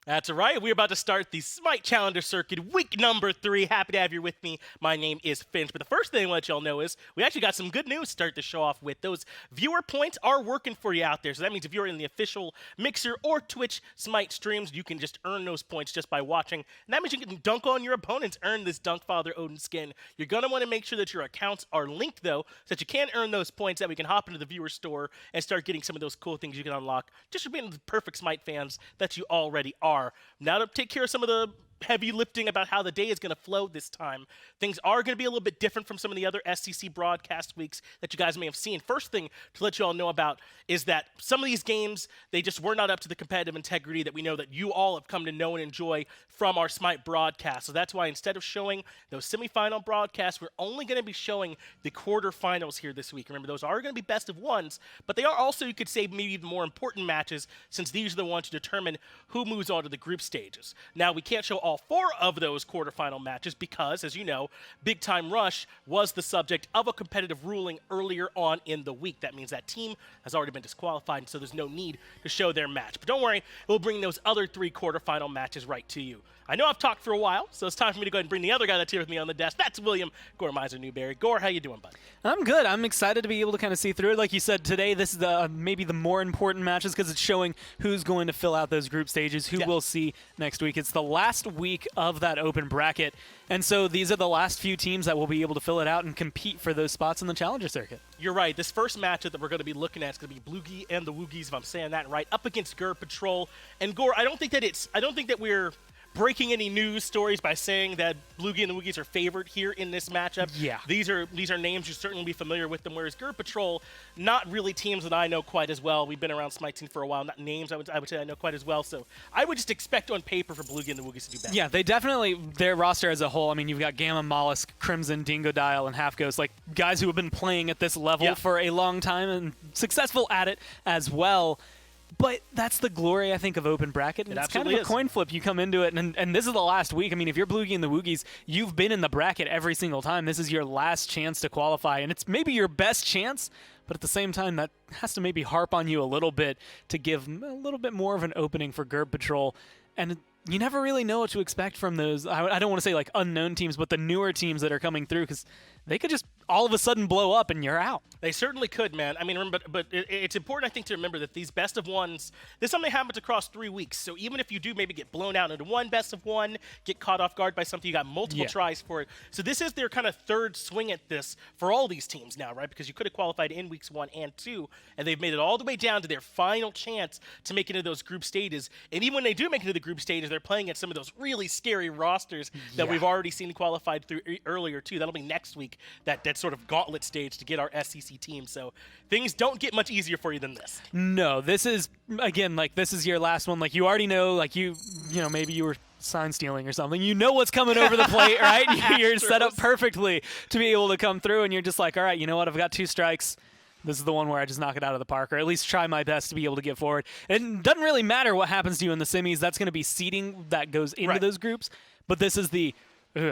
That's right. We're about to start the Smite Challenger Circuit, week number 3. Happy to have you with me. My name is Finch. But the first thing I want y'all know is we actually got some good news to start the show off with. Those viewer points are working for you out there. So that means if you're in the official Mixer or Twitch Smite streams, you can just earn those points just by watching. And that means you can dunk on your opponents, earn this Dunk Father Odin skin. You're going to want to make sure that your accounts are linked, though, so that you can earn those points, that we can hop into the viewer store and start getting some of those cool things you can unlock just for being the perfect Smite fans that you already are. Now to take care of some of the heavy lifting about how the day is going to flow this time, things are going to be a little bit different from some of the other SCC broadcast weeks that you guys may have seen. First thing to let you all know about is that some of these games, they just were not up to the competitive integrity that we know that you all have come to know and enjoy from our Smite broadcast. So that's why instead of showing those semifinal broadcasts, we're only going to be showing the quarterfinals here this week. Remember, those are going to be best of ones, but they are also, you could say, maybe even more important matches, since these are the ones to determine who moves on to the group stages. Now, we can't show all 4 of those quarterfinal matches because, as you know, Big Time Rush was the subject of a competitive ruling earlier on in the week. That means that team has already been disqualified, and so there's no need to show their match. But don't worry, we'll bring those other 3 quarterfinal matches right to you. I know I've talked for a while, so it's time for me to go ahead and bring the other guy that's here with me on the desk. That's William Gormizer Newberry. Gore, how you doing, bud? I'm good. I'm excited to be able to kind of see through it. Like you said, today this is maybe the more important matches because it's showing who's going to fill out those group stages, who we'll see next week. It's the last week of that open bracket, and so these are the last few teams that will be able to fill it out and compete for those spots in the Challenger Circuit. You're right. This first matchup that we're going to be looking at is going to be Bloogy and the Woogys, if I'm saying that right, up against Gurbpatrol. And Gore, I don't think that we're breaking any news stories by saying that Bloogy and the Woogys are favored here in this matchup. Yeah. These are names you'll certainly be familiar with them, whereas Gurbpatrol, not really teams that I know quite as well. We've been around Smite Team for a while. Not names I would say I know quite as well. So I would just expect on paper for Bloogy and the Woogys to do better. Yeah, they definitely, their roster as a whole, I mean, you've got Gamma, molluskk, Crimson, Dingodile, and Halfghost, like guys who have been playing at this level for a long time and successful at it as well. But that's the glory, I think, of open bracket. And it's kind of a coin flip. You come into it, and this is the last week. I mean, if you're Bloogy and the Woogys, you've been in the bracket every single time. This is your last chance to qualify, and it's maybe your best chance, but at the same time, that has to maybe harp on you a little bit to give a little bit more of an opening for Gurbpatrol. And you never really know what to expect from those, I don't want to say like unknown teams, but the newer teams that are coming through, because they could just all of a sudden blow up and you're out. They certainly could, man. I mean, remember, but it's important, I think, to remember that these best of ones, this is something that happens across 3 weeks. So even if you do maybe get blown out into one best of one, get caught off guard by something, you got multiple tries for it. So this is their kind of third swing at this for all these teams now, right? Because you could have qualified in weeks 1 and 2, and they've made it all the way down to their final chance to make it into those group stages. And even when they do make it into the group stages, they're playing at some of those really scary rosters that we've already seen qualified through earlier too. That'll be next week, that sort of gauntlet stage to get our SCC team. So things don't get much easier for you than this. No, this is, again, like this is your last one. Like you already know, like you know, maybe you were sign stealing or something. You know what's coming over the plate, right? You're set up perfectly to be able to come through, and you're just like, all right, you know what? I've got 2 strikes. This is the one where I just knock it out of the park, or at least try my best to be able to get forward. It doesn't really matter what happens to you in the semis. That's going to be seeding that goes into those groups. But this is the,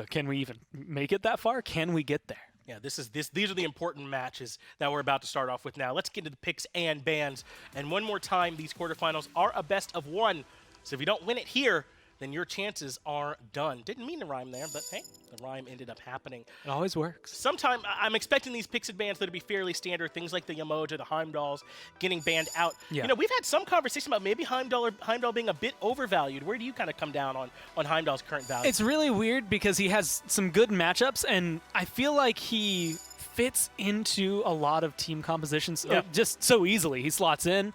can we even make it that far? Can we get there? Yeah, these are the important matches that we're about to start off with now. Let's get into the picks and bans. And one more time, these quarterfinals are a best of 1. So if you don't win it here, then your chances are done. Didn't mean to rhyme there, but hey, the rhyme ended up happening. It always works. Sometime, I'm expecting these picks and bans to be fairly standard. Things like the Yamoja, the Heimdalls getting banned out. Yeah. You know, we've had some conversation about maybe Heimdall being a bit overvalued. Where do you kind of come down on Heimdall's current value? It's really weird because he has some good matchups, and I feel like he fits into a lot of team compositions just so easily. He slots in.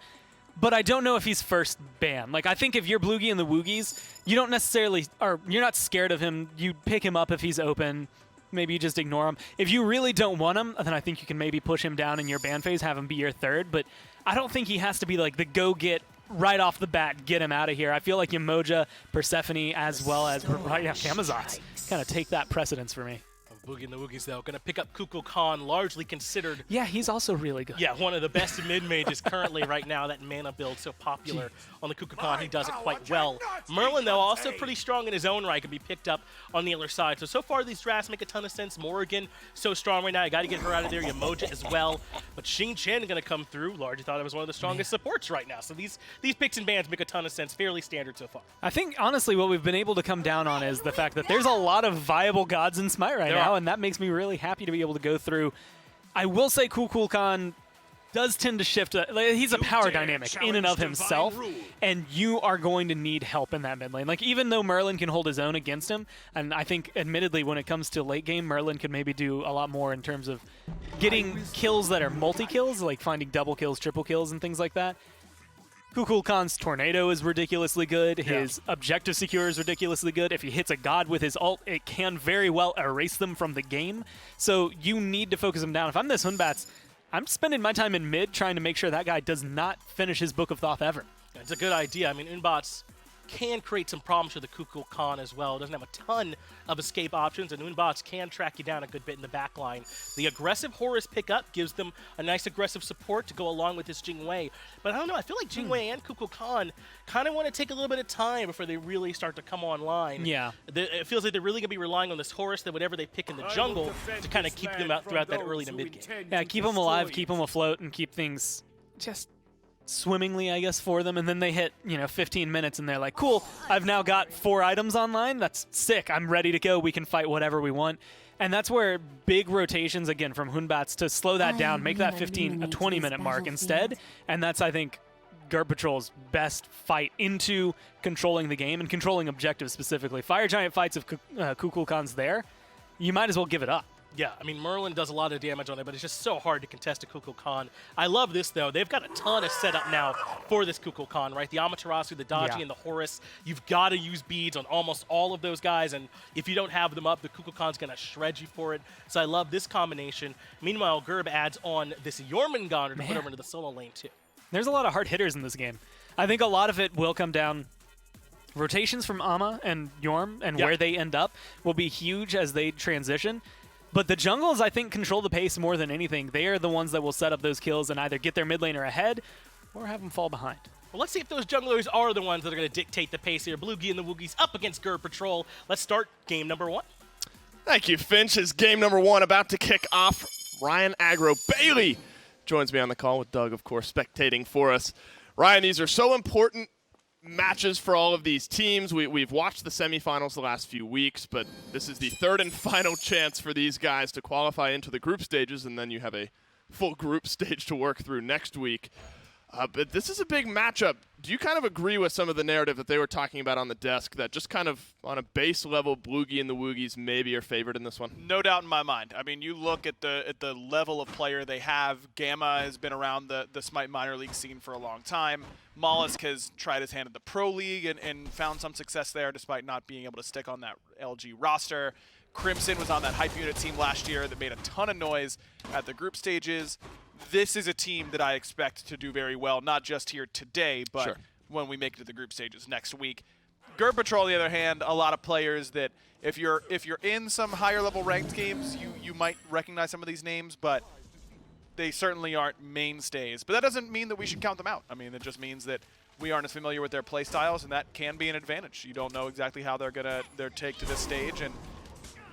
But I don't know if he's first ban. Like, I think if you're Bloogy and the Woogys, you don't necessarily, or you're not scared of him. You pick him up if he's open. Maybe you just ignore him. If you really don't want him, then I think you can maybe push him down in your ban phase, have him be your third. But I don't think he has to be like the go-get right off the bat, get him out of here. I feel like Yamoja, Persephone, as well as Camazotz kind of take that precedence for me. Bloogy and the Woogys, though, going to pick up Kukulkan, largely considered... Yeah, he's also really good. Yeah, one of the best mid-mages currently right now. That mana build so popular on the Kukulkan. He does it quite well. Merlin, though, also pretty strong in his own right, can be picked up on the other side. So far, these drafts make a ton of sense. Morrigan, so strong right now. You got to get her out of there. Yamoja as well. But Xing Chen going to come through. Largely thought it was one of the strongest supports right now. So these picks and bans make a ton of sense. Fairly standard so far. I think, honestly, what we've been able to come down on is the fact that there's a lot of viable gods in Smite right now, and that makes me really happy to be able to go through. I will say Kukulkan does tend to shift. He's a power dynamic in and of himself, and you are going to need help in that mid lane. Like, even though Merlin can hold his own against him, and I think, admittedly, when it comes to late game, Merlin could maybe do a lot more in terms of getting kills that are multi-kills, like finding double kills, triple kills, and things like that. Kukulkan's Tornado is ridiculously good. His Objective Secure is ridiculously good. If he hits a god with his ult, it can very well erase them from the game. So you need to focus him down. If I'm this Hunbatz, I'm spending my time in mid trying to make sure that guy does not finish his Book of Thoth ever. It's a good idea. I mean, Unbots can create some problems for the Kukulkan as well. It doesn't have a ton of escape options, and Unbots can track you down a good bit in the back line. The aggressive Horus pickup gives them a nice aggressive support to go along with this Jing Wei. But I don't know, I feel like Jing Wei and Kukulkan kind of want to take a little bit of time before they really start to come online. Yeah. It feels like they're really going to be relying on this Horus, that whatever they pick in the jungle, to kind of keep them out throughout that early to mid game. Yeah, keep them alive, keep them afloat, and keep things just swimmingly, I guess, for them. And then they hit, 15 minutes, and they're like, cool, I've now got 4 items online. That's sick. I'm ready to go. We can fight whatever we want. And that's where big rotations, again, from Hunbatz to slow that down, make that 15 a 20-minute mark instead. And that's, I think, Gurbpatrol's best fight into controlling the game and controlling objectives specifically. Fire Giant fights if Kukulkan's there, you might as well give it up. Yeah, I mean, Merlin does a lot of damage on it, but it's just so hard to contest a Kukulkan. I love this, though. They've got a ton of setup now for this Kukulkan, right? The Amaterasu, the Dodgy, and the Horus. You've got to use beads on almost all of those guys, and if you don't have them up, the Kukulkan's going to shred you for it. So I love this combination. Meanwhile, Gurb adds on this Jormungandr to put over into the solo lane, too. There's a lot of hard hitters in this game. I think a lot of it will come down. Rotations from Ama and Jorm and where they end up will be huge as they transition. But the jungles, I think, control the pace more than anything. They are the ones that will set up those kills and either get their mid laner ahead or have them fall behind. Well, let's see if those junglers are the ones that are going to dictate the pace here. Bloogy and the Woogys up against Gurbpatrol. Let's start game number 1. Thank you, Finch. It's game number 1 about to kick off. Ryan Aggro Bailey joins me on the call with Doug, of course, spectating for us. Ryan, these are so important matches for all of these teams. We've watched the semifinals the last few weeks, but this is the third and final chance for these guys to qualify into the group stages, and then you have a full group stage to work through next week. But this is a big matchup. Do you kind of agree with some of the narrative that they were talking about on the desk, that just kind of on a base level, Bloogy and the Woogys maybe are favored in this one? No doubt in my mind. I mean, you look at the level of player they have. Gamma has been around the Smite minor league scene for a long time. molluskk has tried his hand at the Pro League and found some success there despite not being able to stick on that LG roster. Crimson was on that hype unit team last year that made a ton of noise at the group stages. This is a team that I expect to do very well, not just here today, but when we make it to the group stages next week. Gurbpatrol, on the other hand, a lot of players that if you're in some higher level ranked games, you might recognize some of these names, but they certainly aren't mainstays. But that doesn't mean that we should count them out. I mean, it just means that we aren't as familiar with their play styles, and that can be an advantage. You don't know exactly how they're gonna take to this stage, and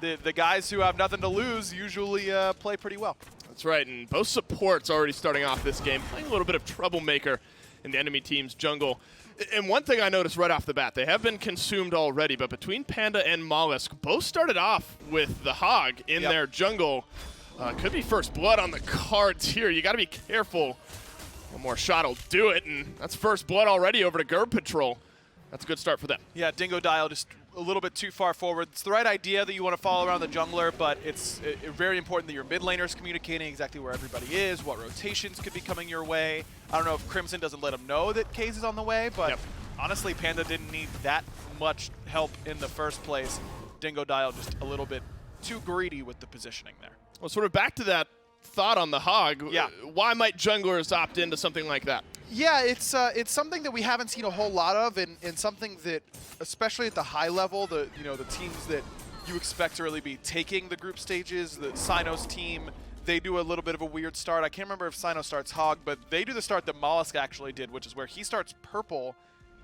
the guys who have nothing to lose usually play pretty well. That's right, and both supports already starting off this game, playing a little bit of troublemaker in the enemy team's jungle. And one thing I noticed right off the bat, they have been consumed already, but between Pandaa and molluskk, both started off with the Hog in their jungle. Could be first blood on the cards here. You got to be careful. One more shot will do it, and that's first blood already over to Gurbpatrol. That's a good start for them. Yeah, Dingodile just a little bit too far forward. It's the right idea that you want to follow around the jungler, but it's very important that your mid laner is communicating exactly where everybody is, what rotations could be coming your way. I don't know if Crimson doesn't let him know that Khaayz is on the way, but honestly, Pandaa didn't need that much help in the first place. Dingodile just a little bit too greedy with the positioning there. Well, sort of back to that thought on the Hog. Yeah. Why might junglers opt into something like that? Yeah, it's something that we haven't seen a whole lot of, and something that, especially at the high level, the teams that you expect to really be taking the group stages. The Cynos team, they do a little bit of a weird start. I can't remember if Cynos starts Hog, but they do the start that molluskk actually did, which is where he starts purple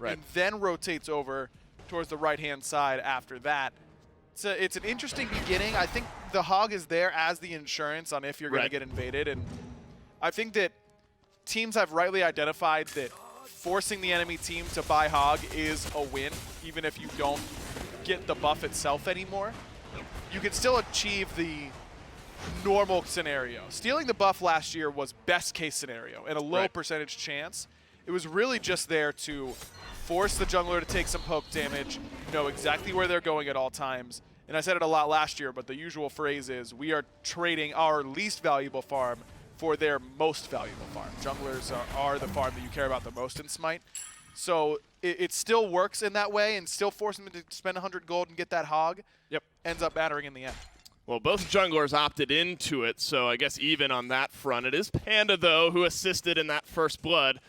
and then rotates over towards the right-hand side after that. It's an interesting beginning. I think the Hog is there as the insurance on if you're going to get invaded, and I think that teams have rightly identified that forcing the enemy team to buy Hog is a win, even if you don't get the buff itself anymore. You can still achieve the normal scenario. Stealing the buff last year was best case scenario and a low percentage chance. It was really just there to force the jungler to take some poke damage, know exactly where they're going at all times. And I said it a lot last year, but the usual phrase is we are trading our least valuable farm for their most valuable farm. Junglers are the farm that you care about the most in Smite. So it still works in that way, and still forcing them to spend 100 gold and get that Hog ends up mattering in the end. Well, both junglers opted into it, so I guess even on that front. It is Pandaa, though, who assisted in that first blood,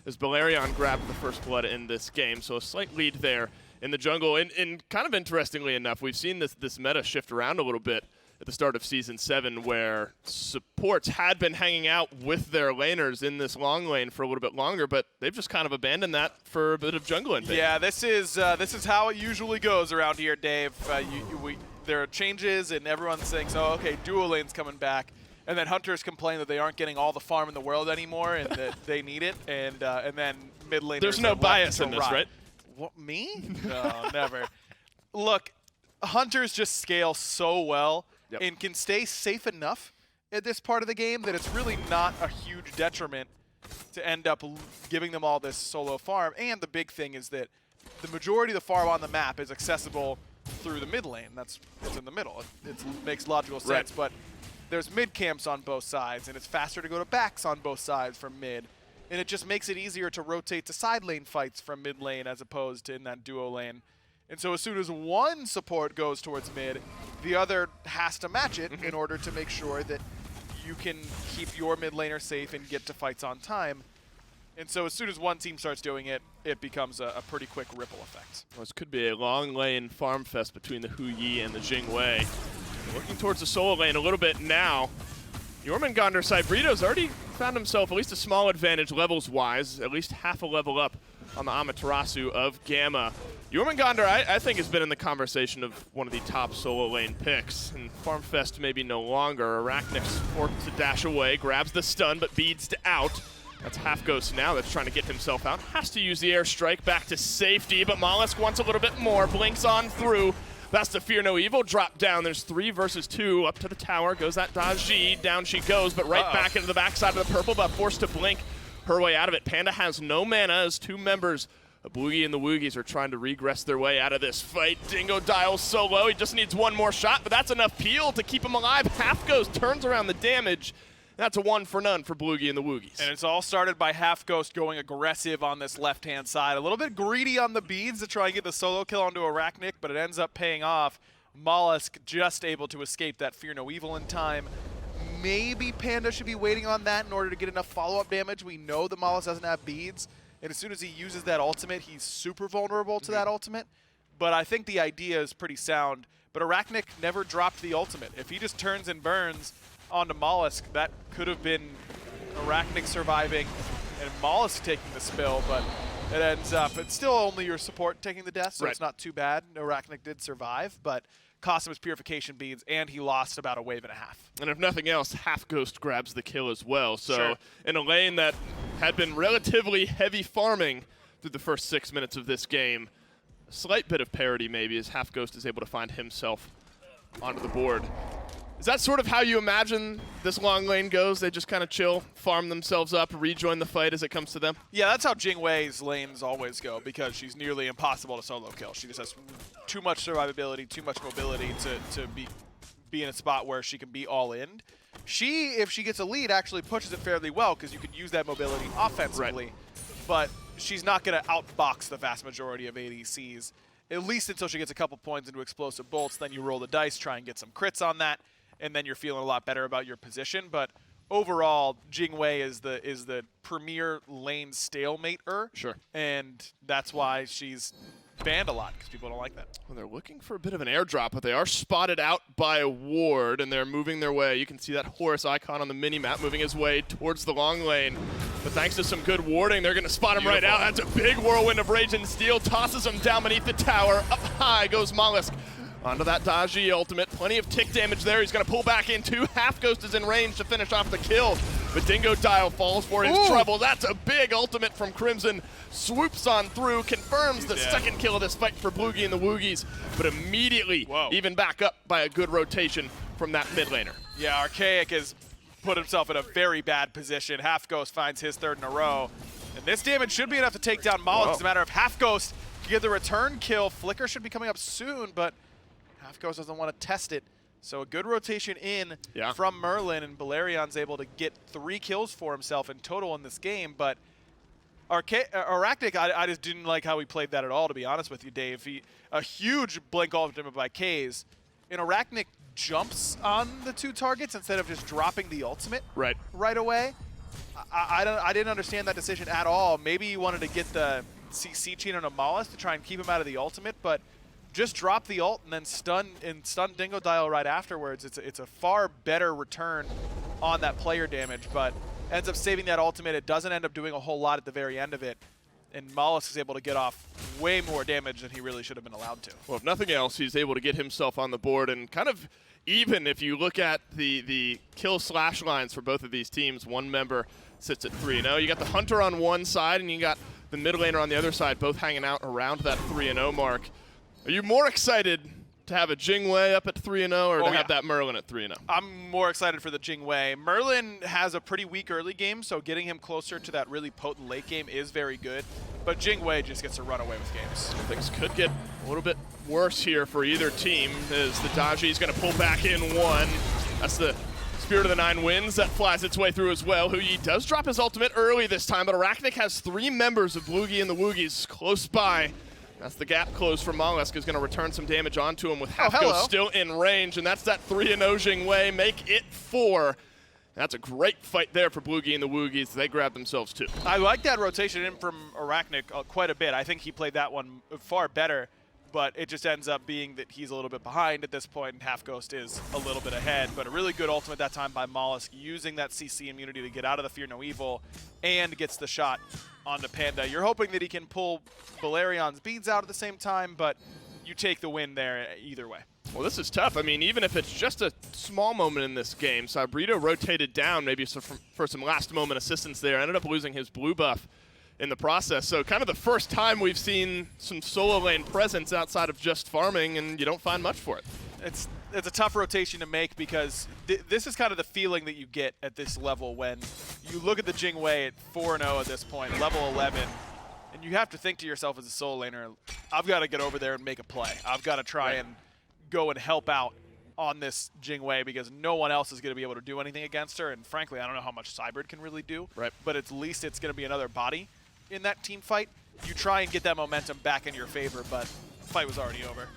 as BaIerion grabbed the first blood in this game, so a slight lead there in the jungle. And kind of interestingly enough, we've seen this meta shift around a little bit at the start of Season 7, where supports had been hanging out with their laners in this long lane for a little bit longer, but they've just kind of abandoned that for a bit of jungle invade. Yeah, this is how it usually goes around here, Dave. There are changes, and everyone's saying, so okay, dual lane's coming back. And then hunters complain that they aren't getting all the farm in the world anymore, and that they need it. And then mid laners. There's no bias in this, right? What, me? No, never. Look, hunters just scale so well and can stay safe enough at this part of the game that it's really not a huge detriment to end up giving them all this solo farm. And the big thing is that the majority of the farm on the map is accessible through the mid lane. That's what's in the middle. It makes logical sense, but there's mid camps on both sides, and it's faster to go to backs on both sides from mid. And it just makes it easier to rotate to side lane fights from mid lane as opposed to in that duo lane. And so as soon as one support goes towards mid, the other has to match it in order to make sure that you can keep your mid laner safe and get to fights on time. And so as soon as one team starts doing it, it becomes a pretty quick ripple effect. Well, this could be a long lane farm fest between the Woogy and the Jing. Working towards the solo lane a little bit now. Jormungandr Cybrido's already found himself at least a small advantage levels-wise, at least half a level up on the Amaterasu of Gamma. Jormungandr, I think, has been in the conversation of one of the top solo lane picks. And Farmfest maybe no longer. Arakhnic's forced to dash away, grabs the stun, but beads to out. That's Halfghost now that's trying to get himself out. Has to use the airstrike back to safety, but molluskk wants a little bit more. Blinks on through. That's the Fear No Evil drop down. There's 3 versus 2 up to the tower. Goes that Daji. Down she goes, but right back into the backside of the purple, but forced to blink her way out of it. Pandaa has no mana as 2 members of Bloogy and the Woogies are trying to regress their way out of this fight. Dingodile solo. He just needs one more shot, but that's enough peel to keep him alive. Halfghost turns around the damage. That's a 1 for none for Bloogy and the Woogies. And it's all started by Halfghost going aggressive on this left-hand side. A little bit greedy on the beads to try and get the solo kill onto Arakhnic, but it ends up paying off. molluskk just able to escape that Fear No Evil in time. Maybe Pandaa should be waiting on that in order to get enough follow-up damage. We know that molluskk doesn't have beads, and as soon as he uses that ultimate, he's super vulnerable to that ultimate. But I think the idea is pretty sound. But Arakhnic never dropped the ultimate. If he just turns and burns onto molluskk, that could have been Arakhnic surviving and molluskk taking the spill, but it ends up, it's still only your support taking the death, so it's not too bad. Arakhnic did survive, but cost him his purification beads, and he lost about a wave and a half. And if nothing else, Halfghost grabs the kill as well. So in a lane that had been relatively heavy farming through the first 6 minutes of this game, a slight bit of parity maybe as Halfghost is able to find himself onto the board. Is that sort of how you imagine this long lane goes? They just kind of chill, farm themselves up, rejoin the fight as it comes to them? Yeah, that's how Jing Wei's lanes always go, because she's nearly impossible to solo kill. She just has too much survivability, too much mobility to be in a spot where she can be all in. She, if she gets a lead, actually pushes it fairly well, because you can use that mobility offensively. But she's not going to outbox the vast majority of ADCs, at least until she gets a couple points into explosive bolts. Then you roll the dice, try and get some crits on that, and then you're feeling a lot better about your position. But overall, Jing Wei is the premier lane stalemate-er. Sure. And that's why she's banned a lot because people don't like that. Well, they're looking for a bit of an airdrop, but they are spotted out by a ward, and they're moving their way. You can see that Horus icon on the mini-map moving his way towards the long lane. But thanks to some good warding, they're going to spot him right out. That's a big whirlwind of Rage and Steel, tosses him down beneath the tower. Up high goes molluskk. Onto that dodgy ultimate. Plenty of tick damage there. He's going to pull back in too. Halfghost is in range to finish off the kill. But Dingodile falls for his trouble. That's a big ultimate from Crimson. Swoops on through, confirms the second kill of this fight for Bloogy and the Woogys. But immediately, even back up by a good rotation from that mid laner. Yeah, Archaic has put himself in a very bad position. Halfghost finds his third in a row. And this damage should be enough to take down molluskk. It's a matter of Halfghost to get the return kill. Flicker should be coming up soon, but Halfghost doesn't want to test it. So a good rotation in from Merlin, and BaIerion's able to get 3 kills for himself in total in this game. But Arakhnic, I just didn't like how he played that at all, to be honest with you, Dave. A huge blink ultimate by Khaayz. And Arakhnic jumps on the 2 targets instead of just dropping the ultimate right away. I didn't understand that decision at all. Maybe he wanted to get the CC chain on a molluskk to try and keep him out of the ultimate, but just drop the ult and then stun Dingodile right afterwards. It's a far better return on that player damage, but ends up saving that ultimate. It doesn't end up doing a whole lot at the very end of it, and molluskk is able to get off way more damage than he really should have been allowed to. Well, if nothing else, he's able to get himself on the board, and kind of even if you look at the kill slash lines for both of these teams, one member sits at 3-0. You got the Hunter on one side, and you got the mid laner on the other side, both hanging out around that 3-0 mark. Are you more excited to have a Jing up at 3-0 or to have that Merlin at 3-0? I'm more excited for the Jing. Merlin has a pretty weak early game, so getting him closer to that really potent late game is very good. But Jing just gets to run away with games. Things could get a little bit worse here for either team as the Dodgy is going to pull back in one. That's the Spirit of the Nine Winds that flies its way through as well. Woogy does drop his ultimate early this time, but Arakhnic has 3 members of Bloogy and the Woogys close by. That's the gap closed for molluskk, is going to return some damage onto him with Halfghost still in range, and that's that 3-0 Jing Wei, make it 4. That's a great fight there for Bloogy and the Woogys. They grab themselves 2. I like that rotation in from Arakhnic quite a bit. I think he played that one far better, but it just ends up being that he's a little bit behind at this point, and Halfghost is a little bit ahead. But a really good ultimate that time by molluskk, using that CC immunity to get out of the Fear No Evil, and gets the shot onto Pandaa. You're hoping that he can pull BaIerion's beads out at the same time, but you take the win there either way. Well, this is tough. I mean, even if it's just a small moment in this game, Cybrido rotated down maybe for some last-moment assistance there. Ended up losing his blue buff in the process. So kind of the first time we've seen some solo lane presence outside of just farming, and you don't find much for it. It's a tough rotation to make because this is kind of the feeling that you get at this level when you look at the Jing Wei at 4-0 at this point, level 11, and you have to think to yourself as a solo laner, I've got to get over there and make a play. I've got to try and go and help out on this Jing Wei because no one else is going to be able to do anything against her, and frankly, I don't know how much Cybrido can really do, but at least it's going to be another body in that team fight. You try and get that momentum back in your favor, but the fight was already over.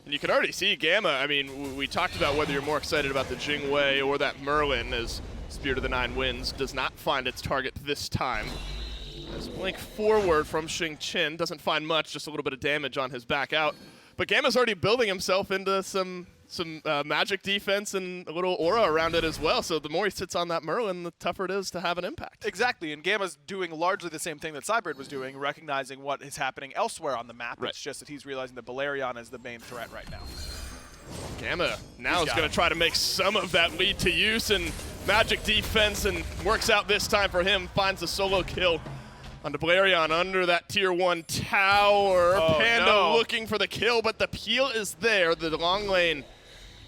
And you can already see Gamma. I mean, we talked about whether you're more excited about the Jing Wei or that Merlin, as Spirit of the Nine Winds does not find its target this time. As blink forward from Xing Qin, doesn't find much, just a little bit of damage on his back out. But Gamma's already building himself into some magic defense and a little aura around it as well. So the more he sits on that Merlin, the tougher it is to have an impact. Exactly, and Gamma's doing largely the same thing that Cybrido was doing, recognizing what is happening elsewhere on the map. It's just that he's realizing that BaIerion is the main threat right now. Gamma now is going to try to make some of that lead to use, and magic defense, and works out this time for him, finds a solo kill onto BaIerion under that tier 1 tower. Pandaa looking for the kill, but the peel is there. The long lane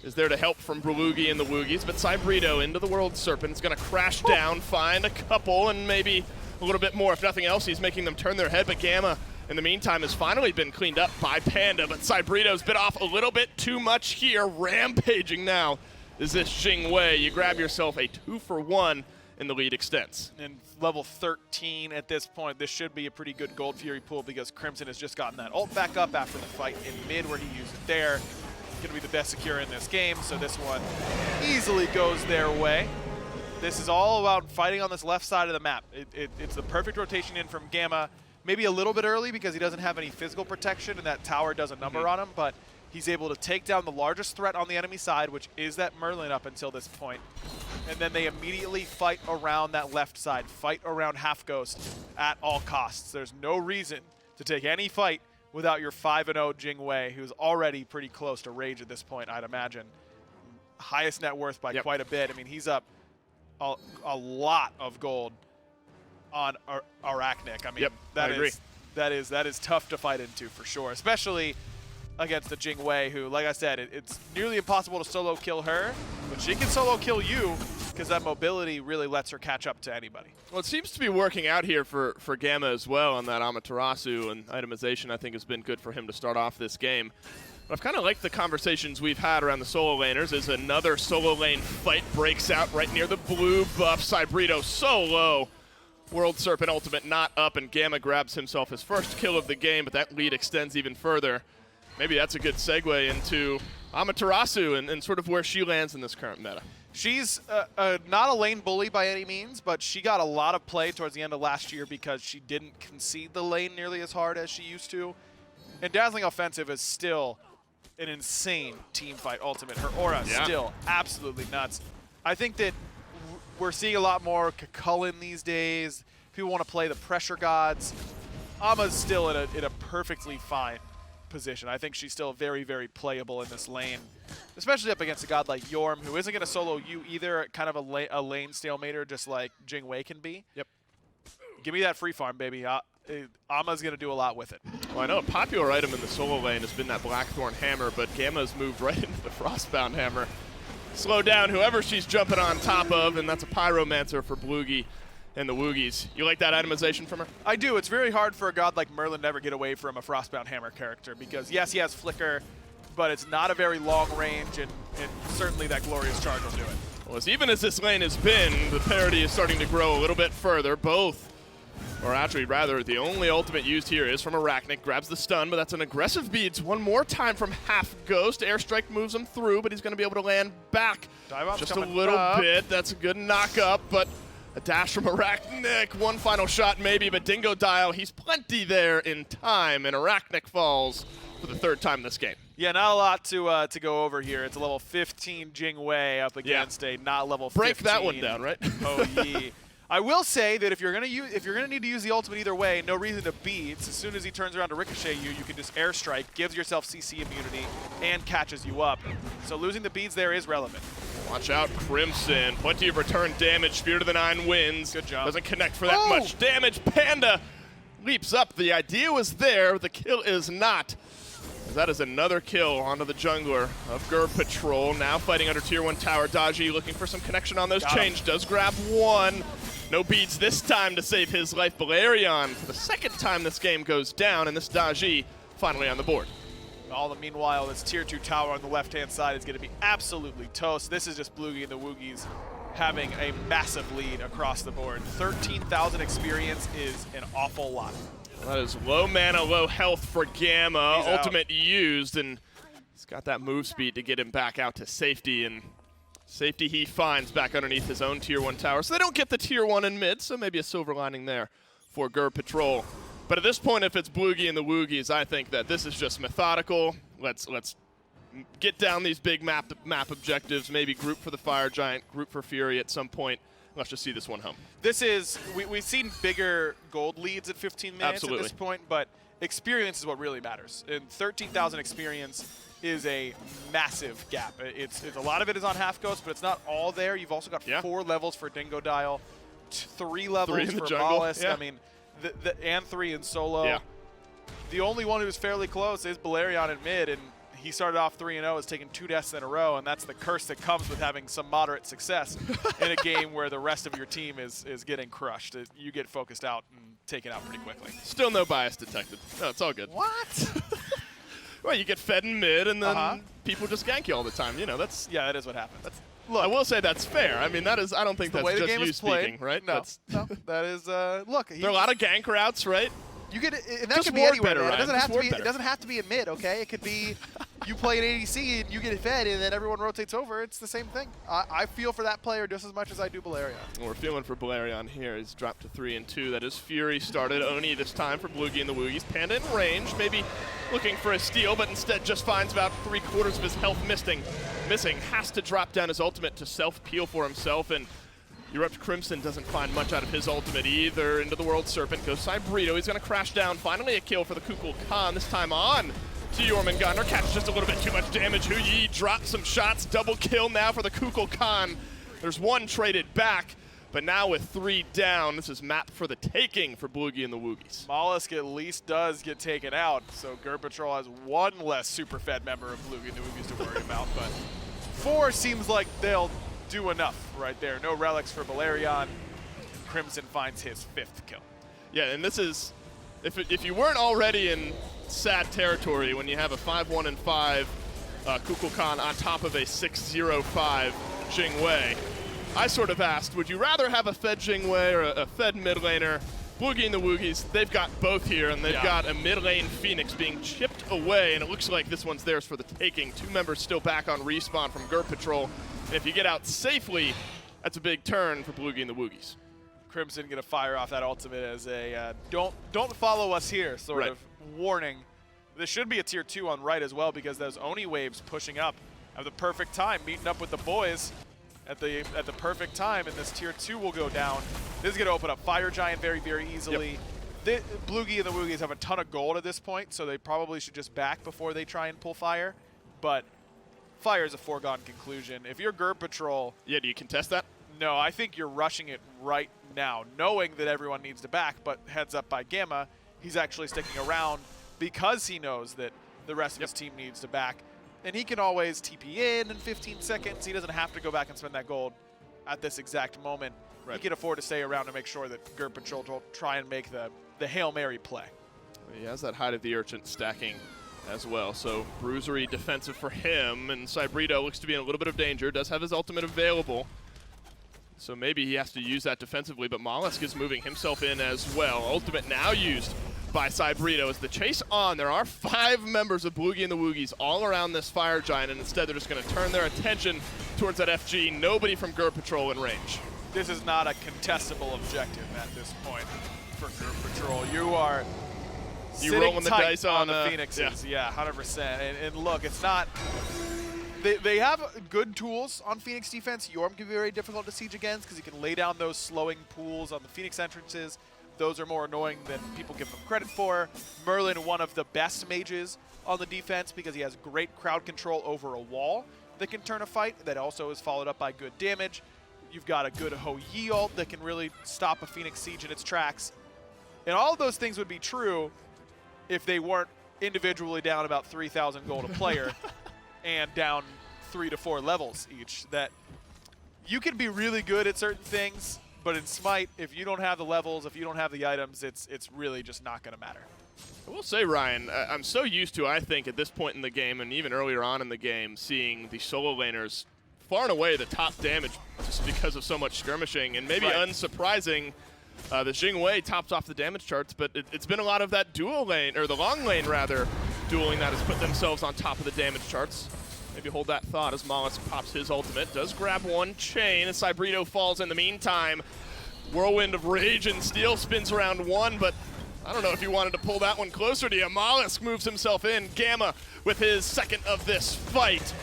is there to help from Bloogy and the Woogys, but Cybrido into the World Serpent is going to crash down, find a couple, and maybe a little bit more. If nothing else, he's making them turn their head, but Gamma, in the meantime, has finally been cleaned up by Pandaa, but Cybrido's bit off a little bit too much here. Rampaging now is this Jing Wei. You grab yourself a 2-for-1, and the lead extends. And level 13 at this point, this should be a pretty good Gold Fury pool because Crimson has just gotten that ult back up after the fight in mid where he used it there. Going to be the best secure in this game, so this one easily goes their way. This is all about fighting on this left side of the map. It's the perfect rotation in from Gamma maybe a little bit early because he doesn't have any physical protection and that tower does a number on him, but he's able to take down the largest threat on the enemy side, which is that Merlin up until this point. And then they immediately fight around that left side, fight around Halfghost at all costs. There's no reason to take any fight without your 5-0 Jing Wei, who's already pretty close to Rage at this point, I'd imagine. Highest net worth by quite a bit. I mean, he's up a lot of gold on Arakhnic. I mean, that is tough to fight into for sure, especially against the Jing Wei, who, like I said, it's nearly impossible to solo kill her, but she can solo kill you because that mobility really lets her catch up to anybody. Well, it seems to be working out here for Gamma as well on that Amaterasu, and itemization I think has been good for him to start off this game. But I've kind of liked the conversations we've had around the solo laners as another solo lane fight breaks out right near the blue buff. Cybrido so low. World Serpent ultimate not up, and Gamma grabs himself his first kill of the game, but that lead extends even further. Maybe that's a good segue into Amaterasu and sort of where she lands in this current meta. She's not a lane bully by any means, but she got a lot of play towards the end of last year because she didn't concede the lane nearly as hard as she used to. And Dazzling Offensive is still an insane team fight ultimate. Her aura is still absolutely nuts. I think that we're seeing a lot more Kukulkan these days. People want to play the pressure gods. Ama's still in a perfectly fine position. I think she's still very, very playable in this lane, especially up against a god like Yorm, who isn't going to solo you either, kind of a lane stalemater, just like Jing Wei can be. Yep. Give me that free farm, baby. Ama's going to do a lot with it. Well, I know a popular item in the solo lane has been that Blackthorn Hammer, but Gamma's moved right into the Frostbound Hammer. Slow down whoever she's jumping on top of, and that's a Pyromancer for Bloogy and the Woogies. You like that itemization from her? I do. It's very hard for a god like Merlin to ever get away from a Frostbound Hammer character because, yes, he has Flicker, but it's not a very long range, and certainly that Glorious Charge will do it. Well, as even as this lane has been, the parity is starting to grow a little bit further. Both, or actually rather, the only ultimate used here is from Arakhnic. Grabs the stun, but that's an aggressive beads. One more time from Halfghost. Airstrike moves him through, but he's going to be able to land back just a little bit. That's a good knock up, but a dash from Arakhnic. One final shot maybe, but Dingodile, he's plenty there in time, and Arakhnic falls for the third time this game. Yeah, not a lot to go over here. It's a level 15 Jing Wei up against a not level 15. Break that one down, right? Oh, yeah. I will say that if you're gonna need to use the ultimate either way, no reason to beats. As soon as he turns around to ricochet you, you can just airstrike, gives yourself CC immunity, and catches you up. So losing the beads there is relevant. Watch out, Crimson. Plenty of return damage. Spear to the 9 wins. Good job. Doesn't connect for that much damage. Pandaa leaps up. The idea was there. The kill is not. That is another kill onto the jungler of Gurbpatrol. Now fighting under tier 1 tower. Dodgy looking for some connection on those chains. Does grab one. No beads this time to save his life. BaIerion, for the second time this game goes down, and this Dodgy finally on the board. Meanwhile, this tier 2 tower on the left-hand side is going to be absolutely toast. This is just Bloogy and the Woogies having a massive lead across the board. 13,000 experience is an awful lot. That is low mana, low health for Gamma. Ultimate used, and he's got that move speed to get him back out to safety, and safety he finds back underneath his own tier 1 tower. So they don't get the tier 1 in mid, so maybe a silver lining there for Gurbpatrol. But at this point, if it's Bloogy and the Woogies, I think that this is just methodical. Let's get down these big map objectives, maybe group for the Fire Giant, group for Fury at some point. Let's just see this one home. This is, we've seen bigger gold leads at 15 minutes at this point, but experience is what really matters. And 13,000 experience is a massive gap. It's a lot of it is on Halfghost, but it's not all there. You've also got 4 levels for Dingodile, 3 levels for molluskk. I mean, and 3 in solo. Yeah. The only one who's fairly close is BaIerion in mid, and he started off 3-0, has taken 2 deaths in a row, and that's the curse that comes with having some moderate success in a game where the rest of your team is getting crushed. You get focused out and taken out pretty quickly. Still no bias detected. No, it's all good. What? Well, you get fed in mid, and then people just gank you all the time. You know, that's... Yeah, that is what happens. Look, I will say that's fair. I mean, that is... I don't think that's just you speaking, right? No, no, that is... Look, there are a lot of gank routes, right? You get, and that just could be anywhere. Better, it doesn't have to be. better. It doesn't have to be a mid. Okay, it could be. you play an ADC and you get fed and then everyone rotates over, it's the same thing. I feel for that player just as much as I do BaIerion. Well, we're feeling for BaIerion here. He's dropped to 3 and 2. That is Fury started. Oni this time for Bloogy and the Woogies. Pandaa in range, maybe looking for a steal, but instead just finds about 3/4 of his health missing. Has to drop down his ultimate to self-peel for himself, and ErupTCrimson doesn't find much out of his ultimate either. Into the World Serpent goes Cybrido. He's going to crash down. Finally a kill for the Kukulkan, this time on to Jormungandr. Catches just a little bit too much damage. Woogy drops some shots. Double kill now for the Kukulkan. There's one traded back, but now with 3 down, this is map for the taking for Bloogy and the Woogies. molluskk at least does get taken out, so Gurbpatrol has one less super fed member of Bloogy and the Woogies to worry about, but 4 seems like they'll do enough right there. No relics for BaIerion. Crimson finds his 5th kill. Yeah, and this is, if you weren't already in sad territory when you have a 5-1 and 5 Kukulkan on top of a 6-0-5 Jing, I sort of asked, would you rather have a fed Jing or a fed mid laner? Bloogy and the Woogies, they've got both here, and they've got a mid lane Phoenix being chipped away, and it looks like this one's theirs for the taking. 2 members still back on respawn from Gurbpatrol, and if you get out safely, that's a big turn for Bloogy and the Woogies. Crimson gonna fire off that ultimate as a don't follow us here sort of warning. This should be a tier 2 on right as well, because those Oni waves pushing up have the perfect time, meeting up with the boys at the perfect time, and this tier 2 will go down. This is gonna open up Fire Giant very, very easily. Bloogy and the Woogies have a ton of gold at this point, so they probably should just back before they try and pull fire. But fire is a foregone conclusion. If you're Gurbpatrol, Yeah, do you contest that? no, I think you're rushing it right now, knowing that everyone needs to back, but heads up by Gamma, he's actually sticking around because he knows that the rest of his team needs to back. And he can always TP in 15 seconds. He doesn't have to go back and spend that gold at this exact moment. He can afford to stay around to make sure that Gurbpatrol will try and make the Hail Mary play. He has that Hide of the Urchin stacking as well, so bruisery defensive for him, and Cybrido looks to be in a little bit of danger, does have his ultimate available, so maybe he has to use that defensively, but molluskk is moving himself in as well. Ultimate now used by Cybrido as the chase on. There are 5 members of Bloogy and the Woogies all around this Fire Giant, and instead they're just going to turn their attention towards that FG. Nobody from Gurbpatrol in range. This is not a contestable objective at this point for Gurbpatrol. You are rolling the dice on the on Phoenixes. Yeah, 100%. And look, it's not... They have good tools on Phoenix defense. Yorm can be very difficult to siege against because he can lay down those slowing pools on the Phoenix entrances. Those are more annoying than people give them credit for. Merlin, one of the best mages on the defense because he has great crowd control over a wall that can turn a fight. That also is followed up by good damage. You've got a good Ho Yi ult that can really stop a Phoenix siege in its tracks. And all of those things would be true if they weren't individually down about 3,000 gold a player and down 3 to 4 levels each. That you can be really good at certain things, but in Smite, if you don't have the levels, if you don't have the items, it's really just not going to matter. I will say, Ryan, I'm so used to, I think, at this point in the game, and even earlier on in the game, seeing the solo laners far and away the top damage just because of so much skirmishing, and maybe unsurprising, the Jing tops off the damage charts, but it's been a lot of that dual lane, or the long lane rather, dueling that has put themselves on top of the damage charts. Maybe hold that thought as molluskk pops his ultimate, does grab one chain, and Cybrido falls in the meantime. Whirlwind of Rage and Steel spins around one, but I don't know if you wanted to pull that one closer to you. molluskk moves himself in, Gamma with his second of this fight.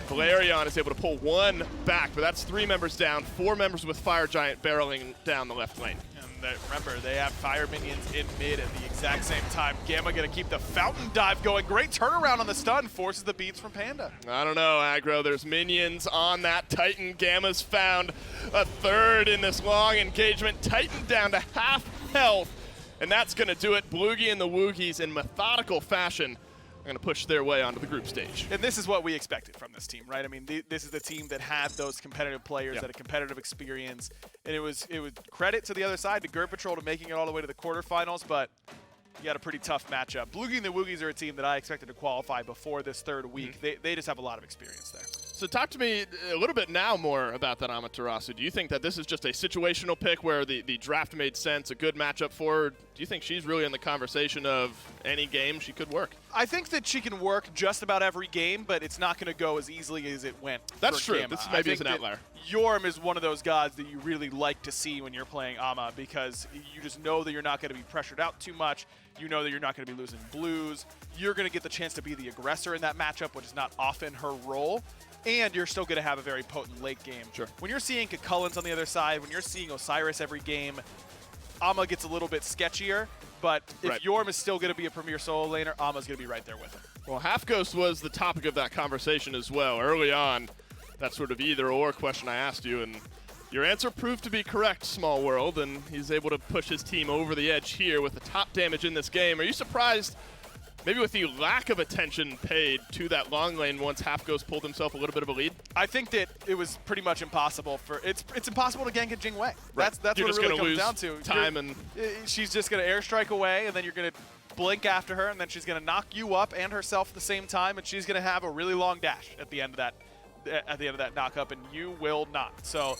BaIerion is able to pull one back, but that's 3 members down, 4 members with Fire Giant barreling down the left lane. And remember, they have fire minions in mid at the exact same time. Gamma gonna keep the fountain dive going. Great turnaround on the stun, forces the beats from Pandaa. I don't know, Aggro. There's minions on that Titan. Gamma's found a 3rd in this long engagement. Titan down to half health, and that's gonna do it. Bloogy and the Woogies in methodical fashion are going to push their way onto the group stage. And this is what we expected from this team, right? I mean, this is the team that had those competitive players, that had a competitive experience. And it was credit to the other side, to Gurbpatrol, to making it all the way to the quarterfinals, but you got a pretty tough matchup. Bloogy and the Woogies are a team that I expected to qualify before this 3rd week. They just have a lot of experience there. So talk to me a little bit now more about that Amaterasu. Do you think that this is just a situational pick where the draft made sense, a good matchup for her? Do you think she's really in the conversation of any game she could work? I think that she can work just about every game, but it's not going to go as easily as it went. That's for true. Gamma. This maybe is an outlier. Yorm is one of those gods that you really like to see when you're playing Ama because you just know that you're not going to be pressured out too much. You know that you're not going to be losing blues. You're going to get the chance to be the aggressor in that matchup, which is not often her role. And you're still going to have a very potent late game. Sure. When you're seeing Kukulkan's on the other side, when you're seeing Osiris every game, Ama gets a little bit sketchier. But if Yorm is still going to be a premier solo laner, Ama's going to be right there with him. Well, Halfghost was the topic of that conversation as well. Early on, that sort of either-or question I asked you, and your answer proved to be correct, Small World, and he's able to push his team over the edge here with the top damage in this game. Are you surprised maybe with the lack of attention paid to that long lane once Halfghost pulled himself a little bit of a lead? I think that it was pretty much impossible for it's impossible to gank at Jing Wei. Right. That's You're what just it really gonna comes down to. lose time and she's just gonna airstrike away, and then you're gonna blink after her, and then she's gonna knock you up and herself at the same time, and she's gonna have a really long dash at the end of that knock up, and you will not. So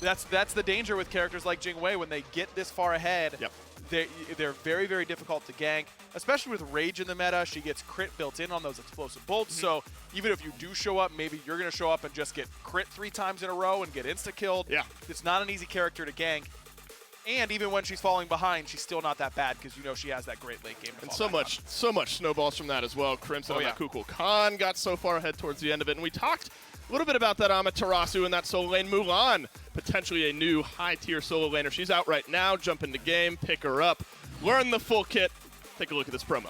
that's the danger with characters like Jing Wei when they get this far ahead. Yep. They're very, very difficult to gank, especially with Rage in the meta. She gets crit built in on those explosive bolts, so even if you do show up, maybe you're going to show up and just get crit 3 times in a row and get insta-killed. Yeah. It's not an easy character to gank, and even when she's falling behind, she's still not that bad because you know she has that great late game to and fall back so much snowballs from that as well. Crimson on that Kukulkan got so far ahead towards the end of it, and we talked a little bit about that Amaterasu and that solo lane. Mulan, potentially a new high-tier solo laner. She's out right now. Jump into game, pick her up, learn the full kit. Take a look at this promo.